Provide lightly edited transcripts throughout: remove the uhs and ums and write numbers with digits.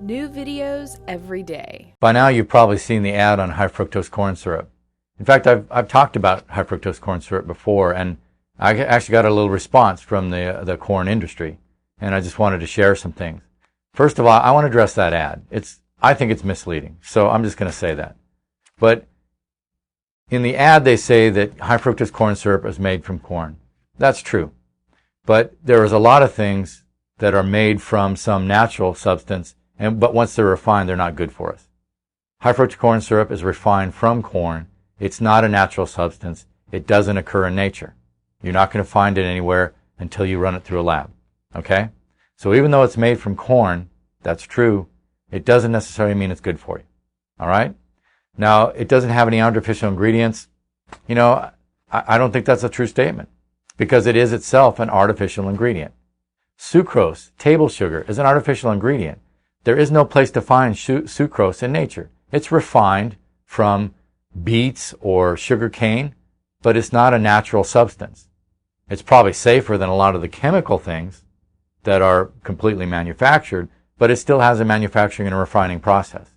New videos every day. By now you've probably seen the ad on high fructose corn syrup. In fact, I've talked about high fructose corn syrup before, and I actually got a little response from the corn industry, and I just wanted to share some things. First of all, I want to address that ad. I think it's misleading, so I'm just going to say that. But in the ad they say that high fructose corn syrup is made from corn. That's true. But there is a lot of things that are made from some natural substance, but once they're refined, they're not good for us. High fructose corn syrup is refined from corn. It's not a natural substance. It doesn't occur in nature. You're not going to find it anywhere until you run it through a lab. Okay? So even though it's made from corn, that's true, it doesn't necessarily mean it's good for you. All right? Now, it doesn't have any artificial ingredients. I don't think that's a true statement because it is itself an artificial ingredient. Sucrose, table sugar, is an artificial ingredient. There is no place to find sucrose in nature. It's refined from beets or sugar cane, but it's not a natural substance. It's probably safer than a lot of the chemical things that are completely manufactured, but it still has a manufacturing and refining process.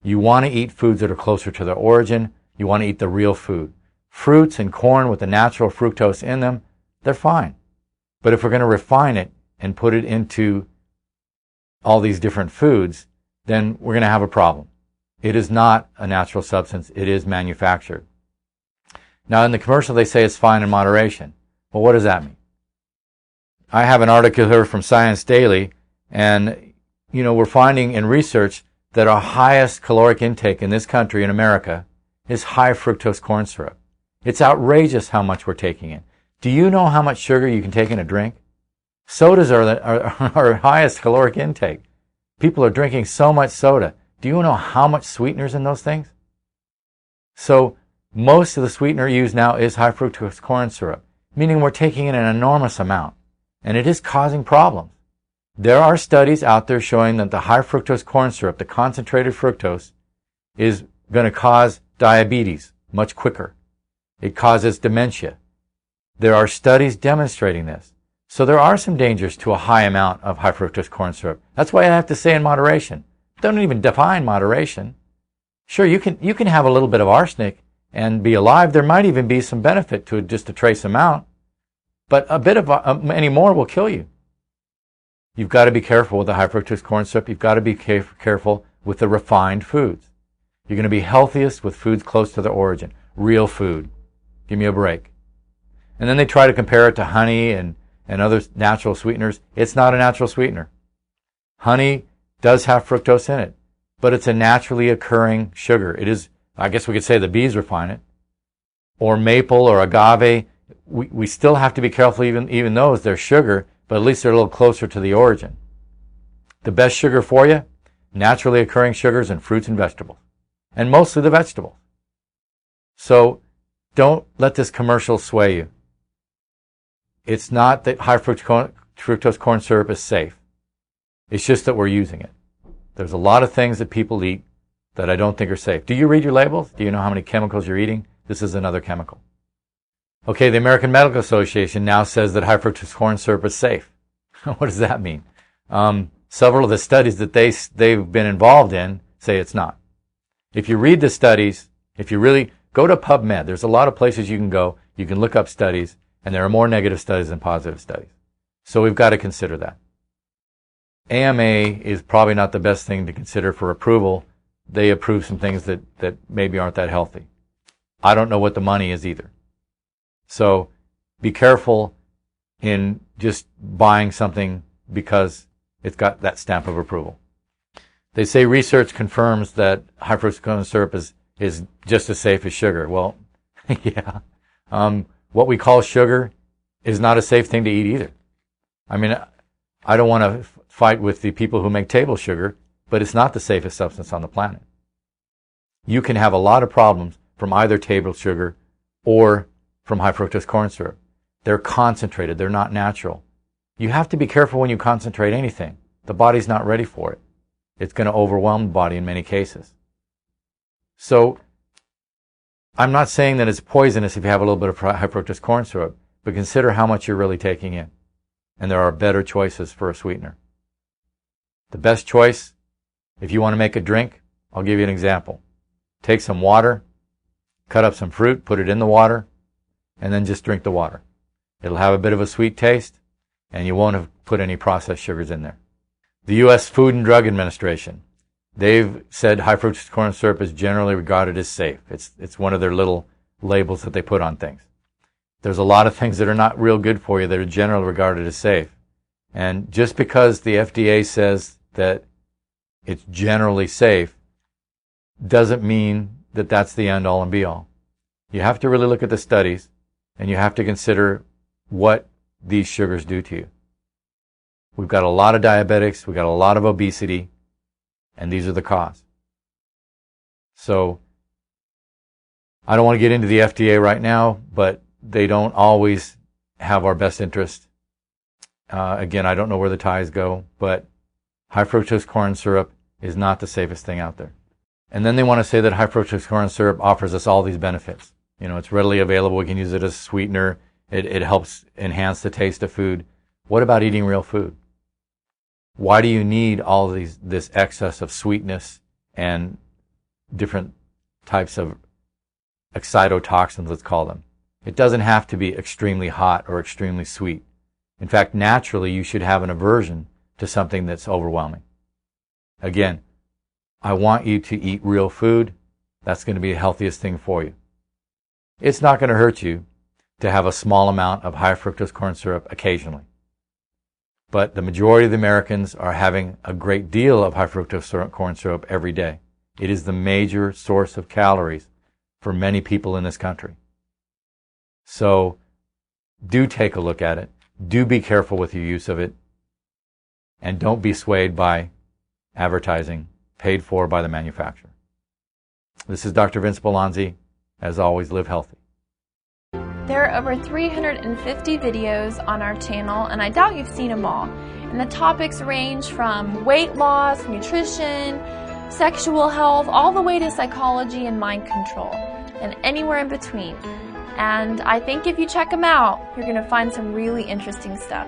You want to eat foods that are closer to their origin. You want to eat the real food. Fruits and corn with the natural fructose in them, they're fine. But if we're going to refine it and put it into all these different foods, then we're going to have a problem. It is not a natural substance. It is manufactured. Now, in the commercial, they say it's fine in moderation. Well, what does that mean? I have an article here from Science Daily, and, we're finding in research that our highest caloric intake in this country, in America, is high fructose corn syrup. It's outrageous how much we're taking in. Do you know how much sugar you can take in a drink? Sodas are our highest caloric intake. People are drinking so much soda. Do you know how much sweetener's in those things? So most of the sweetener used now is high fructose corn syrup, meaning we're taking in an enormous amount, and it is causing problems. There are studies out there showing that the high fructose corn syrup, the concentrated fructose, is going to cause diabetes much quicker. It causes dementia. There are studies demonstrating this. So there are some dangers to a high amount of high fructose corn syrup. That's why I have to say in moderation. Don't even define moderation. Sure, you can have a little bit of arsenic and be alive. There might even be some benefit to just a trace amount, but a bit of any more will kill you. You've got to be careful with the high fructose corn syrup. You've got to be careful with the refined foods. You're going to be healthiest with foods close to their origin, real food. Give me a break. And then they try to compare it to honey and other natural sweeteners. It's not a natural sweetener. Honey does have fructose in it, but it's a naturally occurring sugar. It is, I guess we could say the bees refine it. Or maple or agave. We still have to be careful even those. They're sugar, but at least they're a little closer to the origin. The best sugar for you, naturally occurring sugars in fruits and vegetables. And mostly the vegetables. So don't let this commercial sway you. It's not that high fructose corn syrup is safe. It's just that we're using it. There's a lot of things that people eat that I don't think are safe. Do you read your labels? Do you know how many chemicals you're eating? This is another chemical. Okay, the American Medical Association now says that high fructose corn syrup is safe. What does that mean? Several of the studies that they've been involved in say it's not. If you read the studies, if you really go to PubMed, there's a lot of places you can go. You can look up studies, and there are more negative studies than positive studies. So we've got to consider that. AMA is probably not the best thing to consider for approval. They approve some things that maybe aren't that healthy. I don't know what the money is either. So be careful in just buying something because it's got that stamp of approval. They say research confirms that high fructose corn syrup is just as safe as sugar. Well, yeah. What we call sugar is not a safe thing to eat either. I mean, I don't want to fight with the people who make table sugar, but it's not the safest substance on the planet. You can have a lot of problems from either table sugar or from high fructose corn syrup. They're concentrated. They're not natural. You have to be careful when you concentrate anything. The body's not ready for it. It's going to overwhelm the body in many cases. So I'm not saying that it's poisonous if you have a little bit of high fructose corn syrup, but consider how much you're really taking in. And there are better choices for a sweetener. The best choice If you want to make a drink, I'll give you an example. Take some water, cut up some fruit, put it in the water, and then just drink the water. It'll have a bit of a sweet taste, and you won't have put any processed sugars in there. The U.S. Food and Drug Administration, they've said high fructose corn syrup is generally regarded as safe. It's one of their little labels that they put on things. There's a lot of things that are not real good for you that are generally regarded as safe. And just because the FDA says that it's generally safe doesn't mean that that's the end all and be all. You have to really look at the studies, and you have to consider what these sugars do to you. We've got a lot of diabetics, we've got a lot of obesity, and these are the cause. So I don't want to get into the FDA right now, but they don't always have our best interest. Again, I don't know where the ties go, but high fructose corn syrup is not the safest thing out there. And then they want to say that high fructose corn syrup offers us all these benefits. You know, it's readily available. We can use it as a sweetener. It helps enhance the taste of food. What about eating real food? Why do you need all this excess of sweetness and different types of excitotoxins, let's call them? It doesn't have to be extremely hot or extremely sweet. In fact, naturally, you should have an aversion to something that's overwhelming. Again, I want you to eat real food. That's going to be the healthiest thing for you. It's not going to hurt you to have a small amount of high fructose corn syrup occasionally. But the majority of the Americans are having a great deal of high fructose corn syrup every day. It is the major source of calories for many people in this country. So do take a look at it. Do be careful with your use of it. And don't be swayed by advertising paid for by the manufacturer. This is Dr. Vincent Bellonzi. As always, live healthy. There are over 350 videos on our channel, and I doubt you've seen them all. And the topics range from weight loss, nutrition, sexual health, all the way to psychology and mind control, and anywhere in between. And I think if you check them out, you're going to find some really interesting stuff.